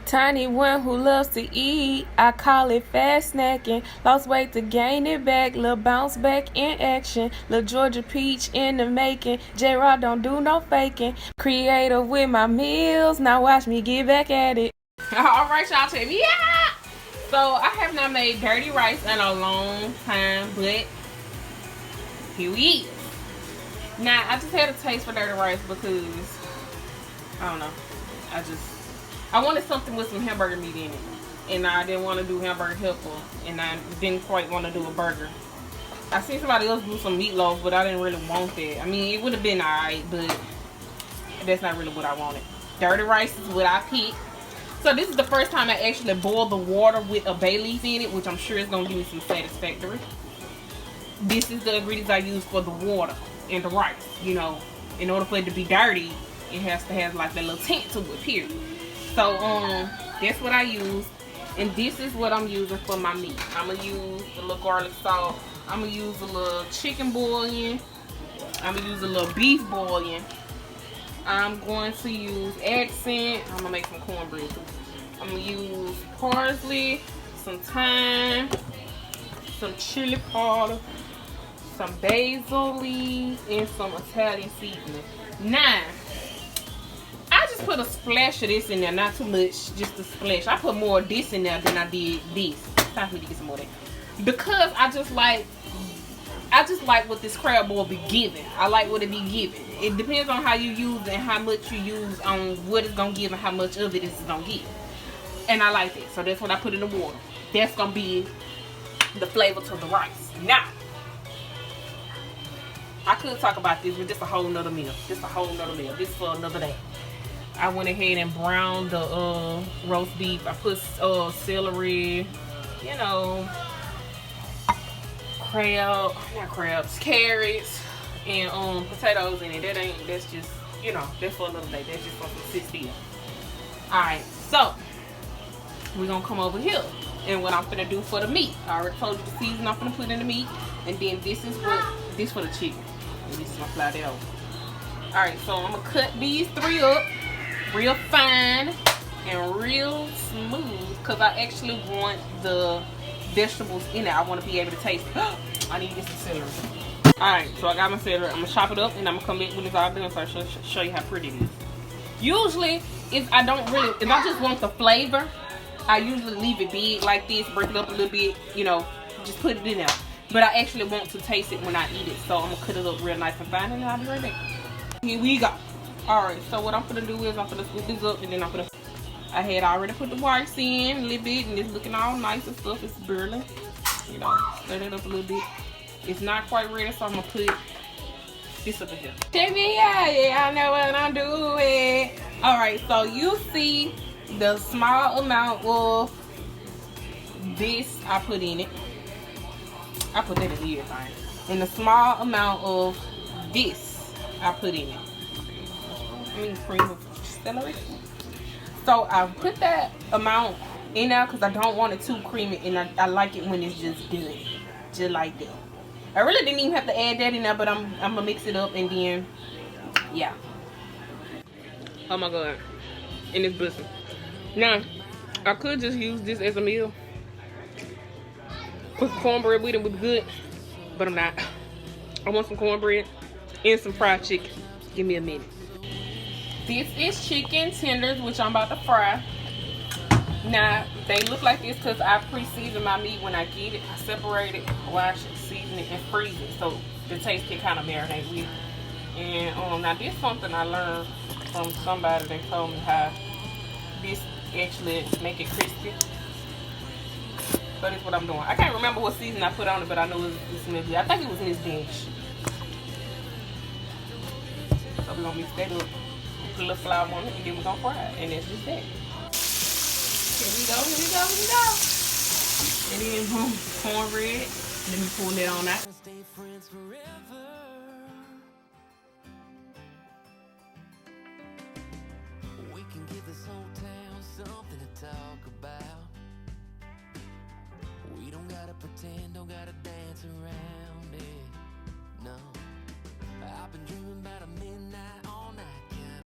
Tiny one who loves to eat, I call it fast snacking. Lost weight to gain it back, little bounce back in action. Little Georgia peach in the making. J-Rod don't do no faking. Creative with my meals, now watch me get back at it. Alright, y'all, tell me, yeah! So, I have not made dirty rice in a long time, but here we is. Now, I just had a taste for dirty rice because, I don't know, I wanted something with some hamburger meat in it. And I didn't want to do hamburger helper. And I didn't quite want to do a burger. I seen somebody else do some meatloaf, but I didn't really want that. I mean, it would have been alright, but that's not really what I wanted. Dirty rice is what I picked. So this is the first time I actually boiled the water with a bay leaf in it, which I'm sure is going to give me some satisfactory. This is the ingredients I use for the water and the rice. You know, in order for it to be dirty, it has to have like that little tint to it, period. So, that's what I use. And this is what I'm using for my meat. I'm going to use a little garlic salt. I'm going to use a little chicken bouillon. I'm going to use a little beef bouillon. I'm going to use accent. I'm going to make some cornbread too. I'm going to use parsley, some thyme, some chili powder, some basil leaves, and some Italian seasoning. Now, I just put a splash of this in there, not too much, just a splash. I put more of this in there than I did this. Time for me to get some more of that. Because I just like what this crab boil be giving. I like what it be giving. It depends on how you use and how much you use on what it's gonna give and how much of it is gonna give. And I like that. So that's what I put in the water. That's gonna be the flavor to the rice. Now, I could talk about this, but this a whole nother meal. This is for another day. I went ahead and browned the roast beef. I put celery, you know, carrots, and potatoes in it. That's just, you know, that's for another day. That's just something to sit still. Alright, so we're gonna come over here and what I'm gonna do for the meat. I already told you the season I'm gonna put in the meat, and then this for the chicken. And this is my fly there. Alright, so I'm gonna cut these three up real fine and real smooth because I actually want the vegetables in it. I want to be able to taste it. I need this celery. Alright, so I got my celery. I'm gonna chop it up and I'm gonna come back when it's all done so I show you how pretty it is. Usually, if I just want the flavor, I usually leave it big like this, break it up a little bit, you know, just put it in there. But I actually want to taste it when I eat it, so I'm gonna cut it up real nice and fine, and I'll be right back. Here we go. Alright, so what I'm gonna do is I'm gonna scoop this up, and then I had already put the rice in a little bit, and it's looking all nice and stuff. It's burling, you know, stir it up a little bit. It's not quite ready, so I'm gonna put this up in here. Yeah, I know what I'm doing. Alright, so you see the small amount of this I put in it. I put that in everything. And the small amount of this I put in it. Cream of celery. So I put that amount in there because I don't want it too creamy, and I like it when it's just good, just like that. I really didn't even have to add that in there, but I'm gonna mix it up and then, yeah. Oh my god, and it's busting. Now I could just use this as a meal. Put some cornbread with it would be good, but I'm not. I want some cornbread and some fried chicken. Give me a minute. This is chicken tenders, which I'm about to fry. Now, they look like this because I pre-season my meat when I get it. I separate it, wash it, season it, and freeze it so the taste can kind of marinate with it. And now this is something I learned from somebody. They told me how this actually make it crispy. So that's what I'm doing. I can't remember what season I put on it, but I know it's maybe, I think it was in this dish. So we're gonna mix that up. Put a little flour on it, and then we're gonna fry it, and that's just that. Here we go. And then boom, cornbread. Let me pull that on out. We can give this whole town something to talk about. We don't gotta pretend, don't gotta dance around it. No, I've been dreaming about a midnight